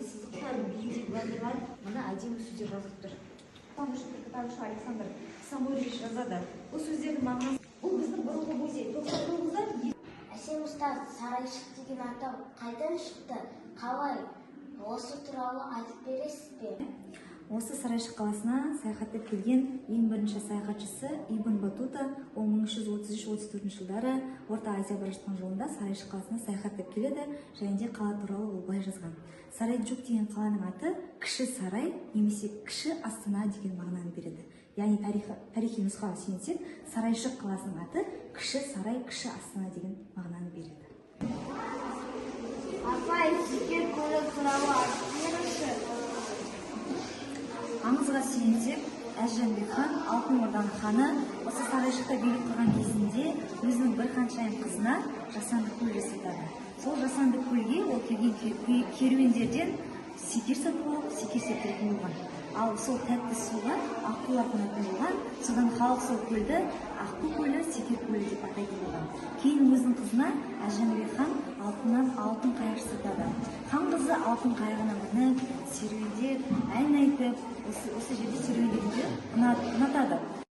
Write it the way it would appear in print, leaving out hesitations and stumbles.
сызықтар, бейнелер, мына әдемі сөздер жазылып тұр. Танушы Александр Самуэльевич жазады. Бұл сөздердің мағынасы, бұл біздің бұрынғы музей. 99-да Әсем ұстаз, сарайшық деген атау қайдан шықты? Қалай? Осы туралы айтып бересіз бе? Осы Сарайшық қаласына саяхаттап келген ең бірінші саяхатшысы Ибн Батута 1333-34 жылдары Орта Азия бара жатқан жолында Сарайшық қаласына саяхаттап келеді, және де қала туралы ол былай жазған. Сарайджук деген қаланың аты кіші сарай немесе кіші Астана деген мағынаны береді. Яғни тарихи нұсқаға сүйенсек, Сарайшық қаласының аты кіші сарай, кіші Астана деген мағынаны береді. Апай, сізге көлік туралы айтып беріңізші. Аңызға сүйенсек, Әз-Жәнібек хан, Алтын Орданың ханы, осы Сарайшықта билік құрған кезінде өзінің бір ханшайым қызына жасанды көл жасатады. Сол жасанды көлге ол келген керуендерден секер сатып алып, секер секіретін болған. Ал сол тәтті суға аққулар қонатын болған, содан халық сол көлді аққу көлі, секер көлі деп атайтын болған. Кейін өзінің қызына Әз-Жәнібек хан алтыннан алтын қайық жасатады. Хан қызы алтын қайығына мініп, серуендеп, ән айтып, осы жерде серуендеуді ұнатады.